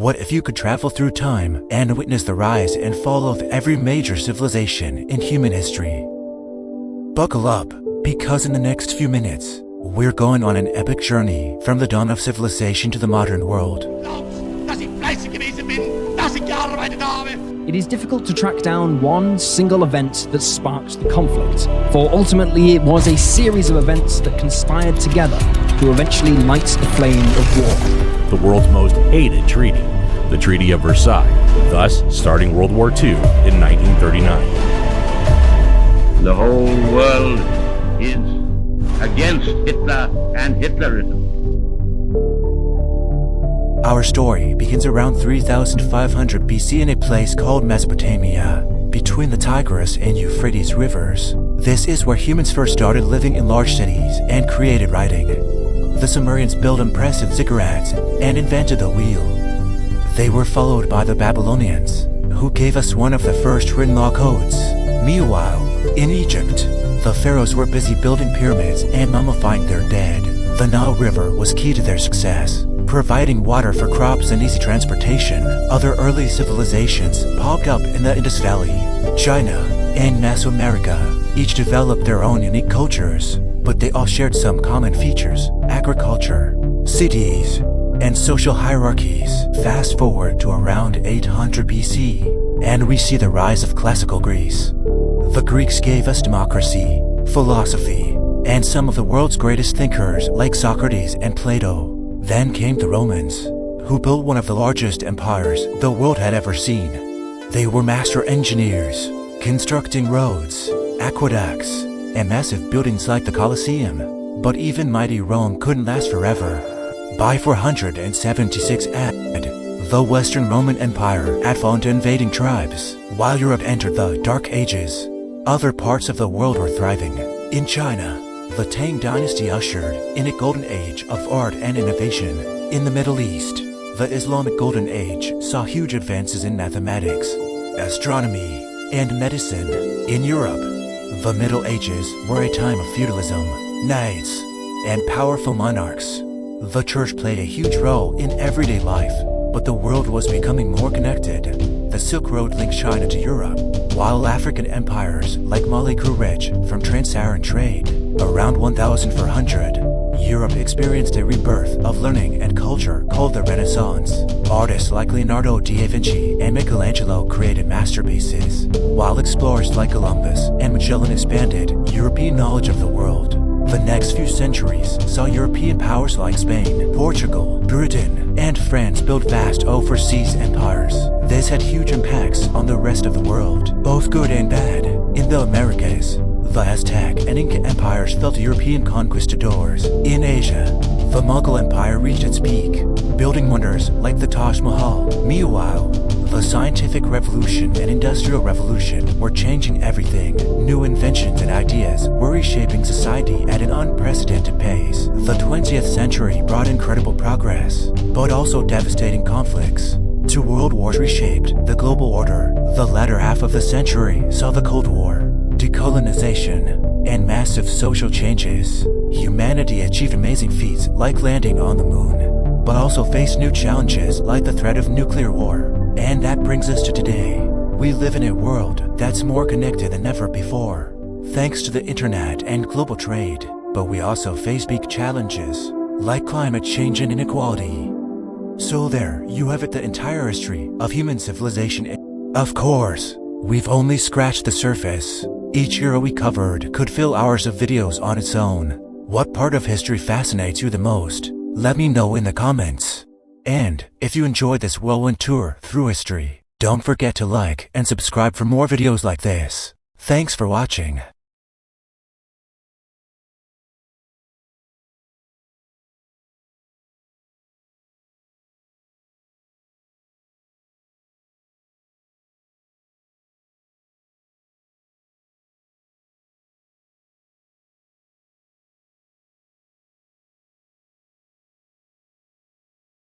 What if you could travel through time and witness the rise and fall of every major civilization in human history? Buckle up, because in the next few minutes, we're going on an epic journey from the dawn of civilization to the modern world. It is difficult to track down one single event that sparked the conflict, for ultimately it was a series of events that conspired together to eventually light the flame of war. The world's most hated treaty, the Treaty of Versailles, thus starting World War II in 1939. The whole world is against Hitler and Hitlerism. Our story begins around 3500 BC in a place called Mesopotamia, between the Tigris and Euphrates rivers. This is where humans first started living in large cities and created writing. The Sumerians built impressive ziggurats and invented the wheel. They were followed by the Babylonians, who gave us one of the first written law codes. Meanwhile, in Egypt, the pharaohs were busy building pyramids and mummifying their dead. The Nile River was key to their success, providing water for crops and easy transportation. Other early civilizations popped up in the Indus Valley, China, and Mesoamerica. Each developed their own unique cultures, but they all shared some common features: agriculture, cities, and social hierarchies. Fast forward to around 800 BC, and we see the rise of classical Greece. The Greeks gave us democracy, philosophy, and some of the world's greatest thinkers like Socrates and Plato. Then came the Romans, who built one of the largest empires the world had ever seen. They were master engineers, constructing roads, aqueducts, and massive buildings like the Colosseum. But even mighty Rome couldn't last forever. By 476 AD, the Western Roman Empire had fallen to invading tribes. While Europe entered the Dark Ages, other parts of the world were thriving. In China, the Tang dynasty ushered in a golden age of art and innovation. In the Middle East, the Islamic Golden Age saw huge advances in mathematics, astronomy, and medicine. In Europe, the Middle Ages were a time of feudalism, knights, and powerful monarchs. The church played a huge role in everyday life, but the world was becoming more connected. The Silk Road linked China to Europe, while African empires like Mali grew rich from trans-Saharan trade. Around 1400, Europe experienced a rebirth of learning and culture called the Renaissance. Artists like Leonardo da Vinci and Michelangelo created masterpieces, while explorers like Columbus and Magellan expanded European knowledge of the world. The next few centuries saw European powers like Spain, Portugal, Britain, and France build vast overseas empires. This had huge impacts on the rest of the world, both good and bad. In the Americas, the Aztec and Inca empires fell to European conquistadors. In Asia, the Mughal Empire reached its peak, building wonders like the Taj Mahal. Meanwhile, the scientific revolution and industrial revolution were changing everything. New inventions and ideas were reshaping society at an unprecedented pace. The 20th century brought incredible progress, but also devastating conflicts. Two world wars reshaped the global order. The latter half of the century saw the Cold War, decolonization, and massive social changes. Humanity achieved amazing feats like landing on the moon, but also faced new challenges like the threat of nuclear war. And that brings us to today. We live in a world that's more connected than ever before, thanks to the internet and global trade. But we also face big challenges, like climate change and inequality. So there, you have it, the entire history of human civilization. Of course, we've only scratched the surface. Each era we covered could fill hours of videos on its own. What part of history fascinates you the most? Let me know in the comments. And if you enjoyed this whirlwind tour through history, don't forget to like and subscribe for more videos like this. Thanks for watching.